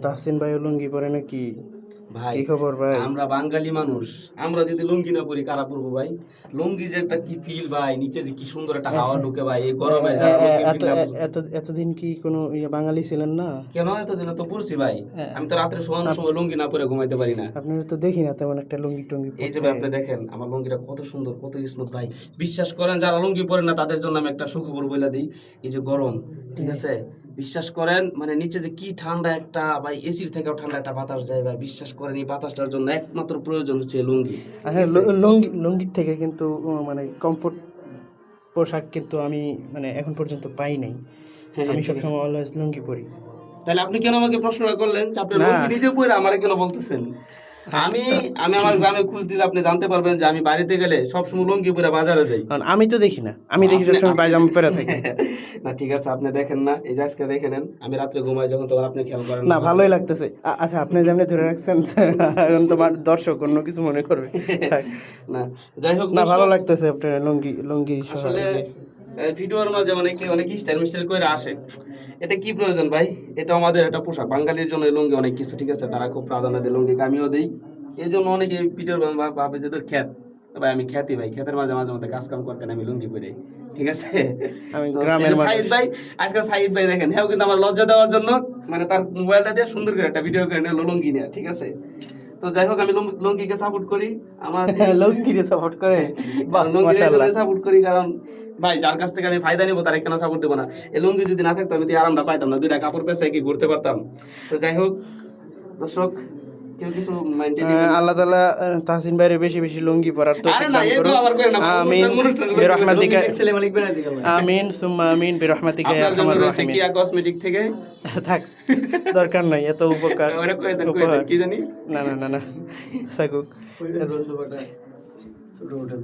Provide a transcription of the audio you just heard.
তাহসিন ভাই লুঙ্গি পরে নাকি? ভাই কি খবর ভাই? আমরা বাঙালি মানুষ, আমরা যদি লুঙ্গি না পরি কারা পরবো ভাই? লুঙ্গি যে একটা কি ফিল ভাই, নিচে যে কি সুন্দর একটা হাওয়া ঢুকে ভাই, এই গরমে যারা লুঙ্গি এত ফিল না এত এতদিন কি কোনো বাঙালি ছিলেন না? কেন এতদিন তো পড়ছি ভাই, আমি তো রাত্রে শোয়ানোর সময় লুঙ্গি না পরে ঘুমাইতে পারি না। আপনার তো দেখি না তেমন একটা লুঙ্গি টুঙ্গি এই যে ভাই আপনি দেখেন আমার লুঙ্গিটা কত সুন্দর, কত স্মুথ ভাই। বিশ্বাস করেন যারা লুঙ্গি পরেন না তাদের জন্য আমি একটা সুখবর বলে দিই, এই যে গরম, ঠিক আছে, বিশ্বাস করেন মানে নিচে যে কি ঠান্ডা একটা ভাই, এসির থেকেও ঠান্ডা একটা বাতাস যায় ভাই। বিশ্বাস করেন এই বাতাসটার জন্য একমাত্র প্রয়োজন হচ্ছে এই লুঙ্গি। লুঙ্গির থেকে কিন্তু মানে কমফোর্ট পোশাক কিন্তু আমি মানে এখন পর্যন্ত পাই নাই। আমি সবসময় অলওয়েজ লুঙ্গি পরি। তাহলে আপনি কেন আমাকে প্রশ্নটা করলেন যে আপনি না। লুঙ্গি নিজে পরে আমারে কেন বলতেছেন? আমি আমি আমার গ্রামে খোঁজ দিলে আপনি জানতে পারবেন যে আমি বাড়িতে গেলে সবসময় লুঙ্গি পরে বাজারে যাই। কারণ আমি তো দেখি না, আমি দেখি সবসময় পায়জামা পরে থাকি। না ঠিক আছে, আপনি দেখেন না, এই যে আজকে দেখে নেন আমি রাত্রে ঘুমাই যখন, তখন আপনি খেয়াল করেন না, ভালোই লাগতেছে। আচ্ছা, আপনি যেমনি ধরে রাখছেন এখন তো দর্শক অন্য কিছু মনে করবে। না যাই হোক, না, ভালো লাগতেছে আপনার লুঙ্গি লুঙ্গি সহ আসলে এই যে। ভিডিওর মাঝে অনেক স্টাইল মিস্টাইল করে আসে, এটা কি প্রয়োজন ভাই? এটা আমাদের একটা পোশাক, বাঙালির জন্য এই লুঙ্গি অনেক কিছু, ঠিক আছে, তারা খুব প্রাধান্য দেয় লুঙ্গিকে, আমিও দিই। এই জন্য অনেকে ভিডিওর ভাবে যে তোর খ্যাত, ভাই আমি খ্যাতি ভাই, খ্যাতের মাঝে মাঝে মধ্যে কাজ কাম করতেন আমি লুঙ্গি পরে, ঠিক আছে। আমি তো গ্রামের এই যে মানুষ। সাইদ ভাই, আজকে সাইদ ভাই দেখেন, হ্যাঁ কিন্তু আমার লজ্জা দেওয়ার জন্য মানে তার মোবাইলটা দিয়ে সুন্দর করে একটা ভিডিও করে নিল লুঙ্গি নিয়ে, ঠিক আছে। তো যাই হোক আমি লুঙ্গিকে সাপোর্ট করি, আমার লুঙ্গিরে সাপোর্ট করে। বাহ, লুঙ্গিকে মাশাআল্লাহ। সাপোর্ট করি, কারণ ভাই যার কাছ থেকে আমি ফায়দা নিব তার কেন সাপোর্ট দেবো না? এই লুঙ্গি যদি না থাকতো আমি তো এই আরামটা পাইতাম না, দুইটা কাপড় পেঁচে কি ঘুরতে পারতাম। তো যাই হোক দর্শক, কেউ কিছু মাইন্ডে নেবেন না। আল্লাহ তাআলা তাহসিন ভাইয়ের বেশি বেশি লুঙ্গি পরার আরে তৌফিক না, দান এই করুন। দোয়া আবার করেন না, আমিন বিরহমাতিকা, ছেলে মালিক বেনা দিকে আমিন সুম্মা আমিন বিরহমাতিকা ইয়া আপনার জন্য আরহামার রয়েছে রাহিমিন। কিয়া কসমেটিক থেকে থাক, দরকার নাই এত উপকার। ওরা কয়ে দেন উপহার। কি জানি না না না না, থাকুক। ছোট হোটেল।